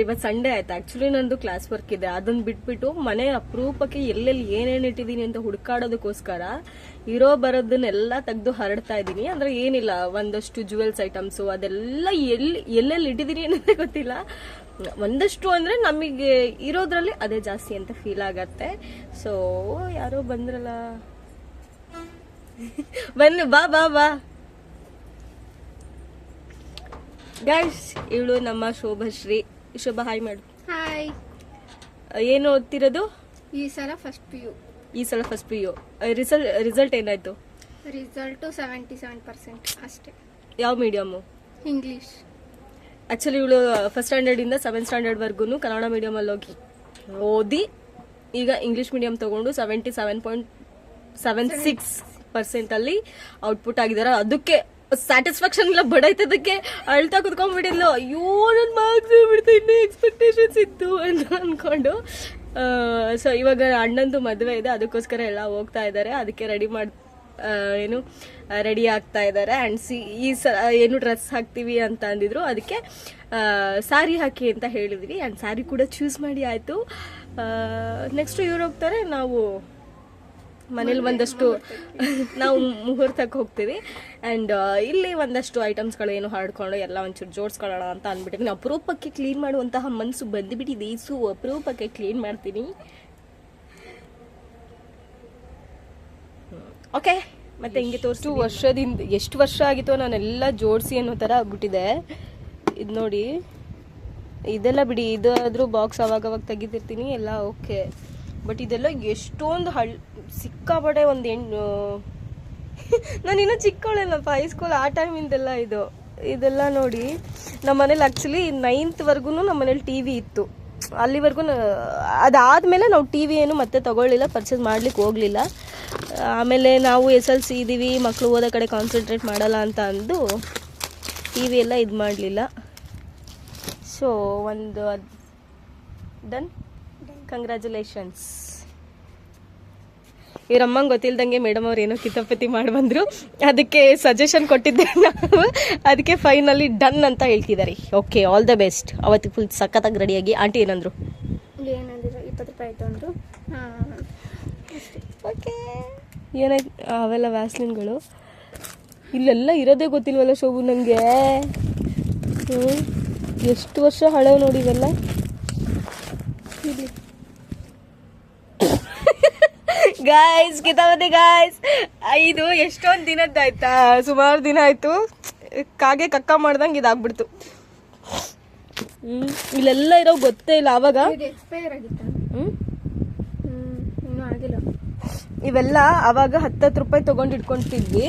ಇವತ್ತು ಸಂಡೇ ಆಯ್ತು. ಆಕ್ಚುಲಿ ನಂದು ಕ್ಲಾಸ್ ವರ್ಕ್ ಇದೆ, ಅದನ್ನ ಬಿಟ್ಬಿಟ್ಟು ಮನೆ ಅಪರೂಪಕ್ಕೆ ಎಲ್ಲೆಲ್ಲಿ ಏನೇನು ಇಟ್ಟಿದ್ದೀನಿ ಅಂತ ಹುಡುಕಾಡೋದಕ್ಕೋಸ್ಕರ ಇರೋ ಬರೋದನ್ನೆಲ್ಲ ತೆಗೆದು ಹರಡ್ತಾ ಇದ್ದೀನಿ. ಅಂದ್ರೆ ಏನಿಲ್ಲ, ಒಂದಷ್ಟು ಜುವೆಲ್ಸ್ ಐಟಮ್ಸು ಅದೆಲ್ಲ ಎಲ್ಲೆಲ್ಲಿ ಇಟ್ಟಿದ್ದೀನಿ ಅನ್ನೋದೇ ಗೊತ್ತಿಲ್ಲ. ಒಂದಷ್ಟು ಅಂದ್ರೆ ನಮಗೆ ಇರೋದ್ರಲ್ಲಿ ಅದೇ ಜಾಸ್ತಿ ಅಂತ ಫೀಲ್ ಆಗತ್ತೆ. ಸೊ ಯಾರೋ ಬಂದ್ರಲ್ಲ, ಬನ್ನಿ, ಬಾ ಬಾ ಬಾ ಗೈಸ್. ಇವಳು ನಮ್ಮ ಶೋಭಶ್ರೀ. ಶೋಭ ಹಾಯ್ ಮಾಡು. ಹಾಯ್. ಏನು ಓದ್ತಿರೋದು? ಈ ಸಲ ಫಸ್ಟ್ ಪಿ ಯು. ರಿಸಲ್ಟ್ ಏನಾಯ್ತು? ರಿಸಲ್ಟು 77% ಅಷ್ಟೇ. ಯಾವ ಮೀಡಿಯಮ್ಮು? ಇಂಗ್ಲಿಷ್. ಆಕ್ಚುಲಿ ಇವಳು ಫಸ್ಟ್ ಸ್ಟ್ಯಾಂಡರ್ಡ್ ಇಂದ 7th ಸ್ಟ್ಯಾಂಡರ್ಡ್ ವರ್ಗು ಕನ್ನಡ ಮೀಡಿಯಂ ಅಲ್ಲಿ ಹೋಗಿ ಓದಿ ಈಗ ಇಂಗ್ಲಿಷ್ ಮೀಡಿಯಂ ತಗೊಂಡು 77.76% ಅಲ್ಲಿ ಔಟ್ಪುಟ್ ಆಗಿದ್ದಾರೆ. ಅದಕ್ಕೆ ಸ್ಯಾಟಿಸ್ಫ್ಯಾಕ್ಷನ್ ಇಲ್ಲ, ಬಡಾಯ್ತದಕ್ಕೆ ಅಳ್ತಾ ಕುತ್ಕೊಂಡ್ಬಿಟ್ಟಿದ್ಲು. ಅಯ್ಯೋ ನನ್ನ ಮಾರ್ಕ್ಸ್ ಬಿಡ್ತಾ, ಇನ್ನೂ ಎಕ್ಸ್ಪೆಕ್ಟೇಷನ್ಸ್ ಇತ್ತು ಅಂತ ಅನ್ಕೊಂಡು. ಸೊ ಇವಾಗ ಅಣ್ಣಂದು ಮದುವೆ ಇದೆ, ಅದಕ್ಕೋಸ್ಕರ ಎಲ್ಲ ಹೋಗ್ತಾ ಇದ್ದಾರೆ. ಅದಕ್ಕೆ ರೆಡಿ ಆಗ್ತಾ ಇದ್ದಾರೆ. ಅಂಡ್ ಏನು ಡ್ರೆಸ್ ಹಾಕ್ತೀವಿ ಅಂತ ಅಂದಿದ್ರು, ಅದಕ್ಕೆ ಸ್ಯಾರಿ ಹಾಕಿ ಅಂತ ಹೇಳಿದ್ವಿ. ಅಂಡ್ ಸ್ಯಾರಿ ಕೂಡ ಚೂಸ್ ಮಾಡಿ ಆಯ್ತು. ನೆಕ್ಸ್ಟ್ ಇವ್ರು ಹೋಗ್ತಾರೆ, ನಾವು ಮನೇಲಿ ಒಂದಷ್ಟು ನಾವು ಮುಹೂರ್ತಕ್ಕೆ ಹೋಗ್ತೀವಿ. ಅಂಡ್ ಇಲ್ಲಿ ಒಂದಷ್ಟು ಐಟಮ್ಸ್ಗಳು ಏನು ಹಾಡ್ಕೊಂಡು ಎಲ್ಲ ಒಂಚೂರು ಜೋಡಿಸ್ಕೊಳ್ಳೋಣ ಅಂತ ಅಂದ್ಬಿಟ್ಟಿದ್ದೀನಿ. ಅಪರೂಪಕ್ಕೆ ಕ್ಲೀನ್ ಮಾಡುವಂತಹ ಮನಸ್ಸು ಬಂದುಬಿಟ್ಟಿದೆ. ಅಪರೂಪಕ್ಕೆ ಕ್ಲೀನ್ ಮಾಡ್ತೀನಿ. ಓಕೆ, ಮತ್ತೆ ಹಿಂಗೆ ತೋರಿಸ್ತು. ವರ್ಷದಿಂದ ಎಷ್ಟು ವರ್ಷ ಆಗಿತ್ತು ನಾನೆಲ್ಲ ಜೋಡಿಸಿ ಅನ್ನೋ ಥರ ಆಗ್ಬಿಟ್ಟಿದೆ. ಇದು ನೋಡಿ, ಇದೆಲ್ಲ ಬಿಡಿ, ಇದಾದ್ರೂ ಬಾಕ್ಸ್ ಅವಾಗ ತೆಗಿತಿರ್ತೀನಿ ಎಲ್ಲ ಓಕೆ. ಬಟ್ ಇದೆಲ್ಲ ಎಷ್ಟೊಂದು ಸಿಕ್ಕಾಪಟ್ಟೆ ಒಂದು ನಾನು ಇನ್ನೂ ಚಿಕ್ಕವಳೇನಪ್ಪ, ಹೈಸ್ಕೂಲ್ ಆ ಟೈಮಿಂದೆಲ್ಲ ಇದೆಲ್ಲ ನೋಡಿ. ನಮ್ಮ ಮನೇಲಿ ಆ್ಯಕ್ಚುಲಿ 9th ವರ್ಗು ನಮ್ಮ ಮನೇಲಿ ಟಿ ವಿ ಇತ್ತು. ಅಲ್ಲಿವರೆಗೂ ಅದಾದಮೇಲೆ ನಾವು ಟಿ ವಿ ಏನು ಮತ್ತೆ ತಗೊಳ್ಳಿಲ್ಲ, ಪರ್ಚೇಸ್ ಮಾಡ್ಲಿಕ್ಕೆ ಹೋಗಲಿಲ್ಲ. ಆಮೇಲೆ ನಾವು SLC ಇದ್ದೀವಿ, ಮಕ್ಕಳು ಓದೋ ಕಡೆ ಕಾನ್ಸಂಟ್ರೇಟ್ ಮಾಡಲ್ಲ ಅಂತ ಅಂದು ಟಿ ವಿ ಎಲ್ಲ ಇದು ಮಾಡಲಿಲ್ಲ. ಸೊ ಒಂದು ಡನ್. ಕಂಗ್ರ್ಯಾಚುಲೇಷನ್ಸ್. ಇವರಮ್ಮಂಗೆ ಗೊತ್ತಿಲ್ದಂಗೆ ಮೇಡಮ್ ಅವ್ರು ಏನೋ ಕಿತಾಪತಿ ಮಾಡಿ ಬಂದರು, ಅದಕ್ಕೆ ಸಜೆಷನ್ ಕೊಟ್ಟಿದ್ದೆ ನಾವು. ಅದಕ್ಕೆ ಫೈನಲಿ ಡನ್ ಅಂತ ಹೇಳ್ತಿದ್ದಾರೆ. Okay, all the best. ಅವತ್ತಿಗೆ ಫುಲ್ ಸಖತ್ತಾಗಿ ರೆಡಿಯಾಗಿ. ಆಂಟಿ ಏನಂದ್ರು? 20 ರೂಪಾಯಿ ಆಯಿತು ಅಂದರು. ಓಕೆ, ಏನಾಯ್ತು? ಅವೆಲ್ಲ ವ್ಯಾಸ್ಲಿನ್ಗಳು ಇಲ್ಲೆಲ್ಲ ಇರೋದೇ ಗೊತ್ತಿಲ್ವಲ್ಲ ಶೋಭು ನನಗೆ. ಎಷ್ಟು ವರ್ಷ ಹಳೆವು ನೋಡಿ ಇವೆಲ್ಲ. ಗಾಯ್ಸ್, ಕಿತಾಪತಿ ಗಾಯ್ಸ್, ಇದು ಎಷ್ಟೊಂದು ದಿನದ್ದಾಯ್ತಾ, ಸುಮಾರು ದಿನ ಆಯ್ತು. ಕಾಗೆ ಕಕ್ಕ ಮಾಡ್ದಂಗೆ ಇದಾಗ್ಬಿಡ್ತು. ಇಲ್ಲೆಲ್ಲ ಇರೋ ಗೊತ್ತೇ ಇಲ್ಲ. ಆವಾಗ ಎಕ್ಸ್ಪೈರ್ ಆಗಿತ್ತಾ? ಇನ್ನೂ ಆಗಿಲ್ಲ. ಇವೆಲ್ಲ ಅವಾಗ 10 ರೂಪಾಯಿ ತೊಗೊಂಡು ಇಟ್ಕೊಂತಿದ್ವಿ.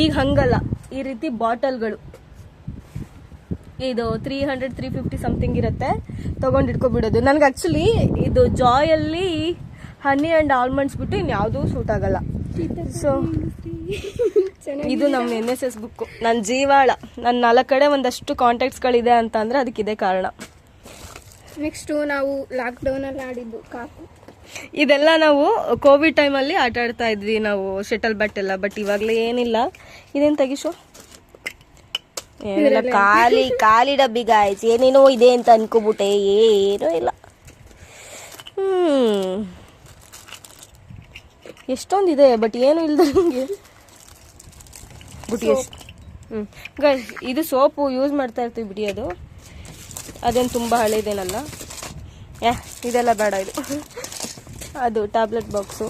ಈಗ ಹಂಗಲ್ಲ, ಈ ರೀತಿ ಬಾಟಲ್ಗಳು ಇದು 300 350 ಸಮಥಿಂಗ್ ಇರುತ್ತೆ, ತೊಗೊಂಡು ಇಟ್ಕೊಬಿಡೋದು. ನನಗೆ ಆ್ಯಕ್ಚುಲಿ ಇದು ಜಾಯಲ್ಲಿ ಹನಿ ಆ್ಯಂಡ್ ಆಲ್ಮಂಡ್ಸ್ ಬಿಟ್ಟು ಇನ್ಯಾವುದೂ ಸೂಟ್ ಆಗಲ್ಲ. ಸೊ ಇದು ನಮ್ಮ NSS ಬುಕ್ಕು, ನನ್ನ ಜೀವಾಳ. ನನ್ನ 4 ಕಡೆ ಒಂದಷ್ಟು ಕಾಂಟ್ಯಾಕ್ಟ್ಸ್ಗಳಿದೆ ಅಂತ ಅಂದರೆ ಅದಕ್ಕಿದೆ ಕಾರಣ. ನೆಕ್ಸ್ಟು ನಾವು ಲಾಕ್ಡೌನಲ್ಲಿ ಆಡಿದ್ದು ಕಾಕು. ಇದೆಲ್ಲ ನಾವು ಕೋವಿಡ್ ಟೈಮಲ್ಲಿ ಆಟ ಆಡ್ತಾ ಇದ್ವಿ ನಾವು, ಶಟಲ್ ಬ್ಯಾಟ್ ಎಲ್ಲ. ಬಟ್ ಇವಾಗಲೇ ಏನಿಲ್ಲ. ಇದೇನು ತೆಗಿಸೋ? ಏನಿಲ್ಲ, ಖಾಲಿ ಡಬ್ಬಿ ಗಾಯ್ಸ್. ಏನೇನೋ ಇದೆ ಅಂತ ಅನ್ಕೋಬಿಟ್ಟೆ, ಏನೂ ಇಲ್ಲ. ಎಷ್ಟೊಂದಿದೆ ಬಟ್ ಏನು ಇಲ್ದ ನನಗೆ. ಬುಟಿ ಎಷ್ಟು ಗೈಸ್, ಇದು ಸೋಪು ಯೂಸ್ ಮಾಡ್ತಾ ಇರ್ತೀವಿ ಬಿಡಿ. ಅದೇನು ತುಂಬ ಹಳೇದೇನಲ್ಲ. ಇದೆಲ್ಲ ಬೇಡ. ಅದು ಟ್ಯಾಬ್ಲೆಟ್ ಬಾಕ್ಸು.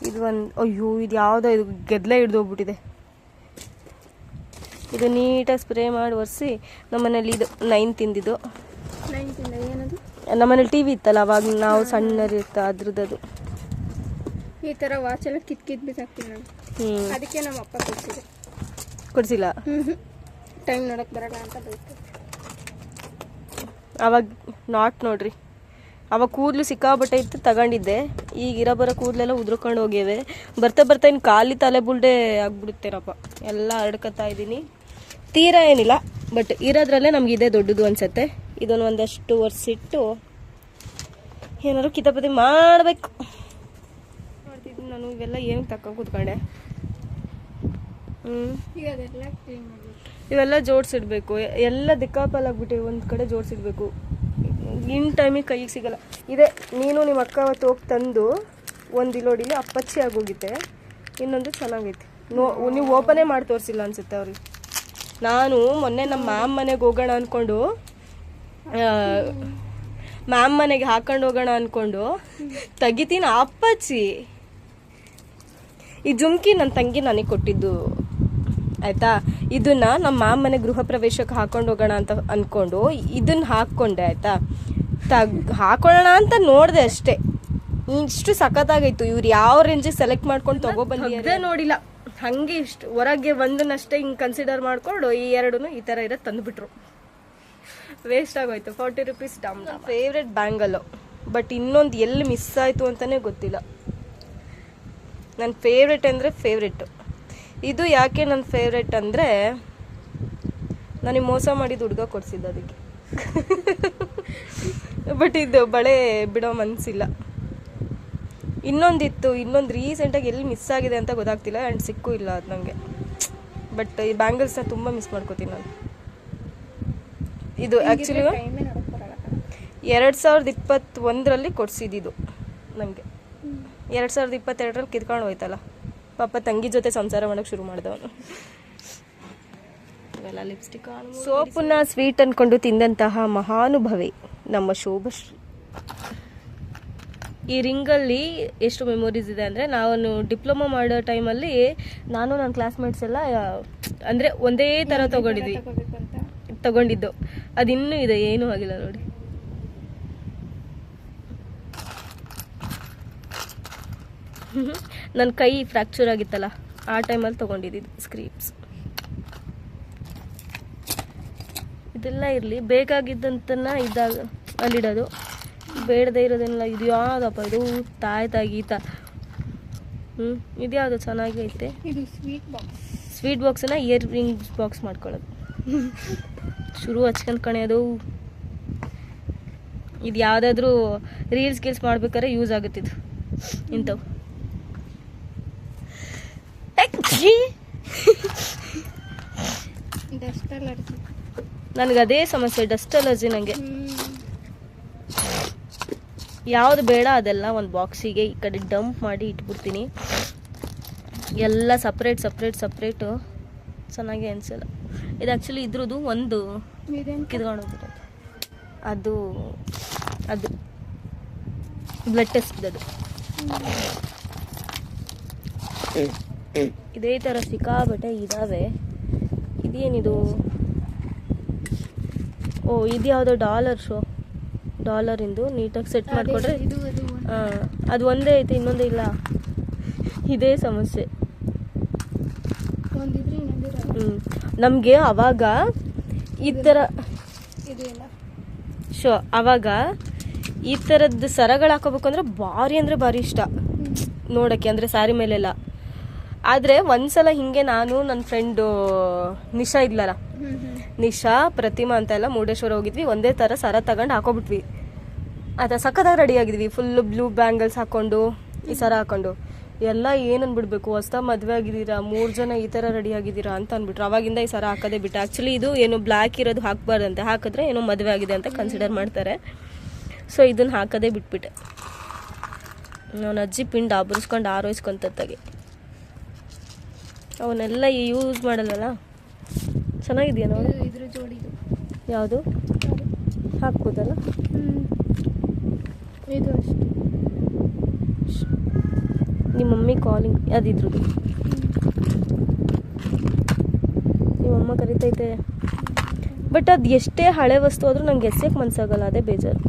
ಇದು ಒಂದು, ಅಯ್ಯೋ ಇದು ಯಾವುದೋ, ಇದು ಗೆದ್ಲೆ ಹಿಡ್ದೋಗ್ಬಿಟ್ಟಿದೆ. ಇದು ನೀಟಾಗಿ ಸ್ಪ್ರೇ ಮಾಡಿ ಒರೆಸಿ. ನಮ್ಮನೇಲಿ ಇದು 9th ಇಂದಿದ್ದು. ಏನದು? ನಮ್ಮನೇಲಿ ಟಿ ವಿ ಇತ್ತಲ್ಲ ಅವಾಗ, ನಾವು ಸಣ್ಣರಿರ್ತ ಅದ್ರದ್ದು. ಈ ಥರ ವಾಚ್ ಎಲ್ಲ ಕಿತ್ ಬಿಸಾಕ್ತೀನಿ ನಾನು. ಅದಕ್ಕೆ ನಮ್ಮ ಅಪ್ಪ ಕೊಡಿಸಿಲ್ಲ. ಟೈಮ್ ನೋಡಕ್ಕೆ ಬರಲ್ಲ ಅಂತ ಬೈತಾರೆ. ಅವಾಗ ನಾಟ್ ನೋಡ್ರಿ, ಅವಾಗ ಕೂದಲು ಸಿಕ್ಕಾಬಟ್ಟೆ ಇತ್ತು, ತಗೊಂಡಿದ್ದೆ. ಈಗ ಇರೋ ಕೂದಲೆಲ್ಲ ಉದ್ರಕೊಂಡು ಹೋಗ್ಯವೆ. ಬರ್ತಾ ಇನ್ನು ಖಾಲಿ ತಲೆ ಬುಲ್ಡೆ ಆಗ್ಬಿಡುತ್ತೇನಪ್ಪ. ಎಲ್ಲ ಹರಡ್ಕೊತಾ ಇದ್ದೀನಿ. ತೀರಾ ಏನಿಲ್ಲ, ಬಟ್ ಇರೋದ್ರಲ್ಲೇ ನಮ್ಗೆ ಇದೇ ದೊಡ್ಡದು ಅನ್ಸತ್ತೆ. ಇದನ್ನು ಒಂದಷ್ಟು ಒರೆಸಿಟ್ಟು ಏನಾದ್ರು ಕಿತಾಪತಿ ಮಾಡಬೇಕು. ಮಾಡ್ತಿದ್ದೀನಿ ನಾನು. ಇವೆಲ್ಲ ಏನಕ್ಕೆ ತಕ್ಕ ಕೂತ್ಕೊಂಡೆ. ಇವೆಲ್ಲ ಜೋಡಿಸಿಡ್ಬೇಕು. ಎಲ್ಲ ದಿಕ್ಕಾಪಲ್ ಆಗ್ಬಿಟ್ಟು ಒಂದು ಕಡೆ ಜೋಡಿಸಿಡ್ಬೇಕು. ಇನ್ ಟೈಮಿಗೆ ಕೈಗೆ ಸಿಗಲ್ಲ. ಇದೆ ನೀನು ನಿಮ್ಮ ಅಕ್ಕ ಅವತ್ತು ಹೋಗಿ ತಂದು ಒಂದು ಇಲ್ಲೋಡಿಲಿ ಅಪ್ಪಚ್ಚಿ ಆಗೋಗಿದೆ, ಇನ್ನೊಂದು ಚೆನ್ನಾಗೈತೆ. ನೀವು ಓಪನೇ ಮಾಡಿ ತೋರಿಸಿಲ್ಲ ಅನ್ಸುತ್ತೆ ಅವ್ರಿಗೆ. ನಾನು ಮೊನ್ನೆ ನಮ್ಮ ಮ್ಯಾಮ್ ಮನೆಗೆ ಹೋಗೋಣ ಅಂದ್ಕೊಂಡು ಮ್ಯಾಮ್ ಮನೆಗೆ ಹಾಕೊಂಡು ಹೋಗೋಣ ಅಂದ್ಕೊಂಡು ತೆಗಿತೀನಿ ಅಪ್ಪಚ್ಚಿ. ಈ ಜುಮ್ಕಿ ನನ್ನ ತಂಗಿ ನನಗೆ ಕೊಟ್ಟಿದ್ದು ಆಯಿತಾ. ಇದನ್ನ ನಮ್ಮ ಮ್ಯಾಮ್ ಮನೆ ಗೃಹ ಪ್ರವೇಶಕ್ಕೆ ಹಾಕೊಂಡು ಹೋಗೋಣ ಅಂತ ಅಂದ್ಕೊಂಡು ಇದನ್ನ ಹಾಕ್ಕೊಂಡೆ ಆಯಿತಾ. ಹಾಕೊಳ್ಳೋಣ ಅಂತ ನೋಡಿದೆ ಅಷ್ಟೇ. ಇಷ್ಟು ಸಖತ್ತಾಗೈತು. ಇವ್ರು ಯಾವ ರೇಂಜಿಗೆ ಸೆಲೆಕ್ಟ್ ಮಾಡ್ಕೊಂಡು ತಗೊಬಂದಿದೆ ನೋಡಿಲ್ಲ. ಹಾಗೆ ಇಷ್ಟು ಹೊರಗೆ ಒಂದನ್ನಷ್ಟೇ ಹಿಂಗೆ ಕನ್ಸಿಡರ್ ಮಾಡ್ಕೊಂಡು ಈ ಎರಡೂ ಈ ಥರ ಇರೋದು ತಂದುಬಿಟ್ರು. ವೇಸ್ಟ್ ಆಗೋಯ್ತು. 40 ರೂಪೀಸ್ ಡಮ್. ಫೇವ್ರೆಟ್ ಬ್ಯಾಂಗಲ್ಲು, ಬಟ್ ಇನ್ನೊಂದು ಎಲ್ಲಿ ಮಿಸ್ ಆಯಿತು ಅಂತಲೇ ಗೊತ್ತಿಲ್ಲ. ನನ್ನ ಫೇವ್ರೆಟ್ ಅಂದರೆ ಫೇವ್ರೆಟ್ಟು ಇದು. ಯಾಕೆ ನನ್ನ ಫೇವ್ರೆಟ್ ಅಂದರೆ ನನಗೆ ಮೋಸ ಮಾಡಿದ ಹುಡುಗ ಕೊಡಿಸಿದ್ದು ಅದಕ್ಕೆ. ಬಟ್ ಇದು ಬಳೆ ಬಿಡೋ ಮನಸ್ಸಿಲ್ಲ. ಇನ್ನೊಂದಿತ್ತು, ಇನ್ನೊಂದು ರೀಸೆಂಟಾಗಿ ಎಲ್ಲಿ ಮಿಸ್ ಆಗಿದೆ ಅಂತ ಗೊತ್ತಾಗ್ತಿಲ್ಲ ಆ್ಯಂಡ್ ಸಿಕ್ಕೂ ಇಲ್ಲ ಅದು ನನಗೆ. ಬಟ್ ಈ ಬ್ಯಾಂಗಲ್ಸ್ನ ತುಂಬ ಮಿಸ್ ಮಾಡ್ಕೋತೀನಿ ನಾನು. ಇದು ಆ್ಯಕ್ಚುಲಿ 2021ರಲ್ಲಿ ಕೊಡಿಸಿದ್ದು ನನಗೆ. 2022ರಲ್ಲಿ ಕಿತ್ಕೊಂಡು ಹೋಯ್ತಲ್ಲ ಪಾಪ, ತಂಗಿ ಜೊತೆ ಸಂಸಾರ ಮಾಡೋಕ್ಕೆ ಶುರು ಮಾಡಿದವನು. ಇವೆಲ್ಲ ಲಿಪ್ಸ್ಟಿಕ್. ಸೋಪನ್ನ ಸ್ವೀಟ್ ಅಂದ್ಕೊಂಡು ತಿಂದಂತಹ ಮಹಾನುಭವಿ ನಮ್ಮ ಶೋಭಶ್ರೀ. ಈ ರಿಂಗಲ್ಲಿ ಎಷ್ಟು ಮೆಮೊರೀಸ್ ಇದೆ ಅಂದರೆ, ನಾನು ಡಿಪ್ಲೊಮಾ ಮಾಡೋ ಟೈಮಲ್ಲಿ ನಾನು ನನ್ನ ಕ್ಲಾಸ್ಮೇಟ್ಸ್ ಎಲ್ಲ ಅಂದರೆ ಒಂದೇ ಥರ ತಗೊಂಡಿದ್ದು. ಅದು ಇನ್ನೂ ಇದೆ, ಏನೂ ಆಗಿಲ್ಲ ನೋಡಿ. ನನ್ನ ಕೈ ಫ್ರ್ಯಾಕ್ಚರ್ ಆಗಿತ್ತಲ್ಲ ಆ ಟೈಮಲ್ಲಿ ತೊಗೊಂಡಿದ್ದು ಸ್ಕ್ರೀಪ್ಸ್. ಇದೆಲ್ಲ ಇರಲಿ, ಬೇಕಾಗಿದ್ದಂತನ ಅಲ್ಲಿಡೋದು, ಬೇಡದೇ ಇರೋದನ್ನೆಲ್ಲ. ಇದು ಯಾವುದಪ್ಪ ಇದು, ತಾಯಿ ಗೀತ. ಇದು ಯಾವುದು ಚೆನ್ನಾಗಿ ಐತೆ. ಇದು ಸ್ವೀಟ್ ಬಾಕ್ಸನ್ನ ಇಯರ್ ರಿಂಗ್ಸ್ ಬಾಕ್ಸ್ ಮಾಡ್ಕೊಳ್ಳೋದು. ಶುರು ಹಚ್ಕೊಂಡು ಕಣೆಯೋದು. ಇದು ಯಾವುದಾದ್ರೂ ರೀಲ್ಸ್ ಮಾಡ್ಬೇಕಾದ್ರೆ ಯೂಸ್ ಆಗುತ್ತಿದ್ದು ಇಂಥವು. ನನಗೆ ಅದೇ ಸಮಸ್ಯೆ, ಡಸ್ಟ್ ಅಲರ್ಜಿ ನನಗೆ. ಯಾವುದು ಬೇಡ ಅದೆಲ್ಲ ಒಂದು ಬಾಕ್ಸಿಗೆ ಈ ಕಡೆ ಡಂಪ್ ಮಾಡಿ ಇಟ್ಬಿಡ್ತೀನಿ. ಎಲ್ಲ ಸಪ್ರೇಟು ಚೆನ್ನಾಗಿ ಅನಿಸಲ್ಲ. ಇದು ಆ್ಯಕ್ಚುಲಿ ಇದ್ರದ್ದು ಒಂದು ಕಿತ್ಕೊಂಡು ಹೋಗ್ಬಿಟ್ಟೆ. ಅದು ಬ್ಲಡ್ ಟೆಸ್ಟ್ ಅದು. ಇದೇ ಥರ ಸಿಕ್ಕಾಬಟ್ಟೆ ಇದ್ದಾವೆ. ಇದೇನಿದು? ಓ, ಇದು ಯಾವುದೋ ಡಾಲರಿಂದು ನೀಟಾಗಿ ಸೆಟ್ ಮಾಡಿಕೊಟ್ರೆ. ಅದು ಒಂದೇ ಐತೆ, ಇನ್ನೊಂದೇ ಇಲ್ಲ. ಇದೇ ಸಮಸ್ಯೆ. ನಮಗೆ ಅವಾಗ ಈ ಥರ ಅವಾಗ ಈ ಥರದ್ದು ಸರಗಳು ಹಾಕೋಬೇಕು ಅಂದರೆ ಭಾರಿ ಇಷ್ಟ ನೋಡೋಕ್ಕೆ, ಅಂದರೆ ಸ್ಯಾರಿ ಮೇಲೆಲ್ಲ. ಆದರೆ ಒಂದ್ಸಲ ಹಿಂಗೆ ನಾನು ನನ್ನ ಫ್ರೆಂಡು ನಿಶಾ ಇದ್ಲಲ್ಲ, ನಿಶಾ ಪ್ರತಿಮಾ ಅಂತ ಎಲ್ಲ ಮುರುಡೇಶ್ವರ ಹೋಗಿದ್ವಿ. ಒಂದೇ ಥರ ಸರ ತಗೊಂಡು ಹಾಕೋಬಿಟ್ವಿ. ಆಯ್ತಾ, ಸಖತ್ತಾಗಿ ರೆಡಿ ಆಗಿದ್ವಿ. ಫುಲ್ಲು ಬ್ಲೂ ಬ್ಯಾಂಗಲ್ಸ್ ಹಾಕ್ಕೊಂಡು ಈ ಸರ ಹಾಕ್ಕೊಂಡು ಎಲ್ಲ ಏನು ಅಂದ್ಬಿಡ್ಬೇಕು, ಹೊಸ್ತಾ ಮದುವೆ ಆಗಿದ್ದೀರಾ, 3 ಜನ ಈ ಥರ ರೆಡಿ ಆಗಿದ್ದೀರಾ ಅಂತ ಅಂದ್ಬಿಟ್ರು. ಅವಾಗಿಂದ ಈ ಸರ ಹಾಕೋದೇ ಬಿಟ್ಟು. ಆ್ಯಕ್ಚುಲಿ ಇದು ಏನು ಬ್ಲ್ಯಾಕ್ ಇರೋದು ಹಾಕಬಾರ್ದಂತೆ, ಹಾಕಿದ್ರೆ ಏನೋ ಮದುವೆ ಆಗಿದೆ ಅಂತ ಕನ್ಸಿಡರ್ ಮಾಡ್ತಾರೆ. ಸೊ ಇದನ್ನು ಹಾಕೋದೇ ಬಿಟ್ಬಿಟ್ಟೆ. ನಾನು ಅಜ್ಜಿ ಪಿಂಡ್ ಆಬರಿಸ್ಕೊಂಡು ಆರೋಯಿಸ್ಕೊಂತತ್ತಾಗೆ ಅವನ್ನೆಲ್ಲ ಯೂಸ್ ಮಾಡಲ್ಲಲ್ಲ. ಚೆನ್ನಾಗಿದೆಯಾ ನೋಡಿ? ಯಾವುದು ಹಾಕ್ಬೋದಲ್ಲ? ಇದು ಅಷ್ಟೇ. ನಿಮ್ಮ ಮಮ್ಮಿ ಕಾಲಿಂಗ್ ಅದಿದ್ರದ್ದು. ನಿಮ್ಮಮ್ಮ ಕರಿತೈತೆ. ಬಟ್ ಅದು ಎಷ್ಟೇ ಹಳೆ ವಸ್ತು ಆದರೂ ನಂಗೆ ಎಸೆಯಕ್ಕೆ ಮನಸ್ಸಾಗಲ್ಲ, ಅದೇ ಬೇಜಾರು.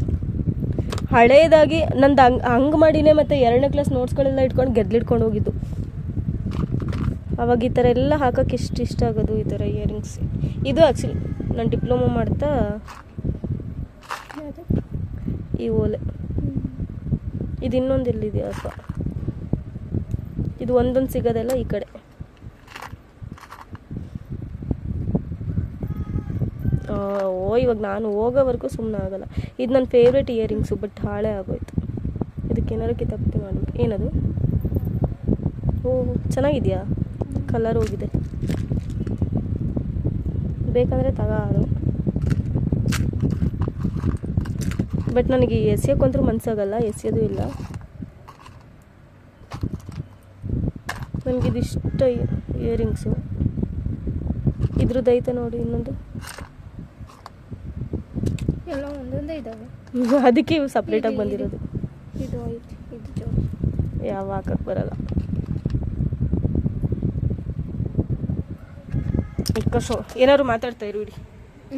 ಹಳೇದಾಗಿ ನಂದು ಹಂಗೆ ಮಾಡಿನೇ ಮತ್ತು 2ನೇ ಕ್ಲಾಸ್ ನೋಟ್ಸ್ಗಳೆಲ್ಲ ಇಟ್ಕೊಂಡು ಗೆದ್ಲಿಟ್ಕೊಂಡು ಹೋಗಿದ್ದು. ಅವಾಗ ಈ ಥರ ಎಲ್ಲ ಹಾಕೋಕ್ಕೆ ಎಷ್ಟು ಇಷ್ಟ ಆಗೋದು, ಈ ಥರ ಇಯರಿಂಗ್ಸ್. ಇದು ಆ್ಯಕ್ಚುಲಿ ನಾನು ಡಿಪ್ಲೊಮಾ ಮಾಡ್ತಾ ಈ ಓಲೆ. ಇದು ಇನ್ನೊಂದು ಎಲ್ಲಿದೆಯಪ್ಪ, ಇದು ಒಂದೊಂದು ಸಿಗೋದೆಲ್ಲ ಈ ಕಡೆ. ಇವಾಗ ನಾನು ಹೋಗೋವರೆಗೂ ಸುಮ್ಮನೆ ಆಗಲ್ಲ. ಇದು ನನ್ನ ಫೇವ್ರೇಟ್ ಇಯರಿಂಗ್ಸು, ಬಟ್ ಹಾಳೆ ಆಗೋಯ್ತು. ಇದಕ್ಕೇನಾದ್ರು ಕಿತಾಪತಿ ಮಾಡಬೇಕು. ಏನದು? ಓಹ್, ಚೆನ್ನಾಗಿದೆಯಾ? ಕಲರ್ ಹೋಗಿದೆ. ಬೇಕಂದರೆ ಅದು ಬಟ್ ನನಗೆ ಎಸೆಯೋಕ್ಕಂತೂ ಮನ್ಸಾಗಲ್ಲ, ಎಸೆಯೋದು ಇಲ್ಲ. ನನಗಿದಿಷ್ಟ ಇಯರಿಂಗ್ಸು. ಇದ್ರದ್ದು ಐತೆ ನೋಡಿ ಇನ್ನೊಂದು. ಎಲ್ಲ ಒಂದೊಂದೇ ಇದ್ದಾವೆ. ಅದಕ್ಕೆ ಇವು ಸಪ್ರೇಟಾಗಿ ಬಂದಿರೋದು. ಇದು ಐತೆ, ಇದು ಜೋಡಿ. ಯಾವ ಹಾಕಕ್ಕೆ ಬರಲ್ಲ. ಏನಾದ್ರು ಮಾತಾಡ್ತಾ ಇರು ಇಡಿ.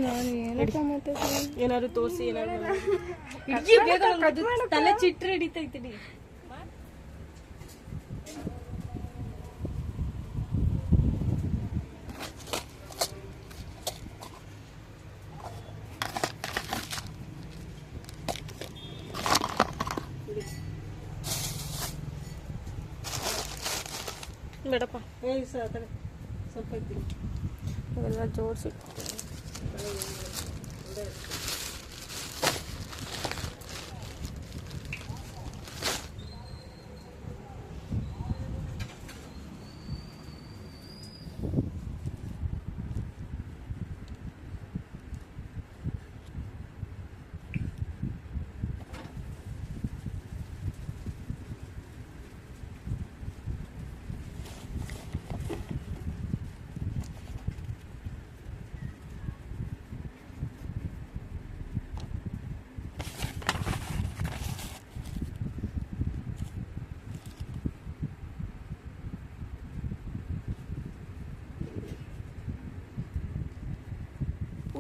ನಾನು ಏನಪ್ಪ ಮಾತಾಡ್ತೀನಿ? ಏನಾದ್ರು ತೋರಿಸಿ, ತಲೆ ಚಿಟ್ರೆ ಹಿಡಿತೈತಿ. ಬೇಡಪ್ಪ, ಸ್ವಲ್ಪ ಇದ್ದೀನಿ. ಅವೆಲ್ಲ ಜೋಡಿಸಿ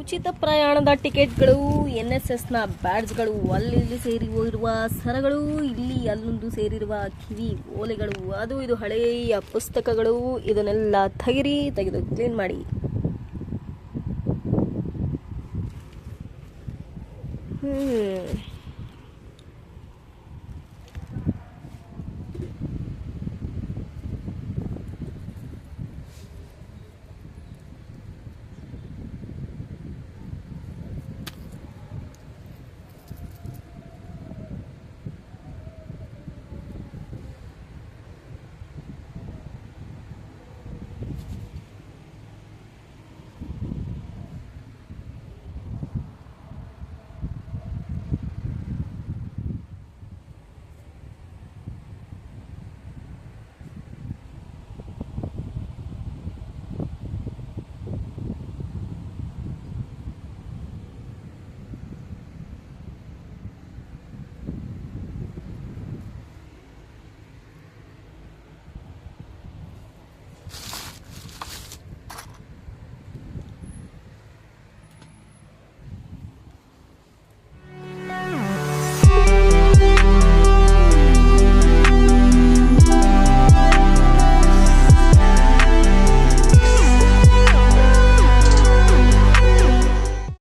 ಉಚಿತ ಪ್ರಯಾಣದ ಟಿಕೆಟ್ಗಳು, NSSನ ಬ್ಯಾಡ್ಜ್ಗಳು, ಅಲ್ಲಿ ಸೇರಿ ಹೋಗಿರುವ ಸರಗಳು, ಇಲ್ಲಿ ಅಲ್ಲೊಂದು ಸೇರಿರುವ ಕಿವಿ ಓಲೆಗಳು, ಅದು ಇದು ಹಳೆಯ ಪುಸ್ತಕಗಳು, ಇದನ್ನೆಲ್ಲ ತೆಗೆದು ಕ್ಲೀನ್ ಮಾಡಿ.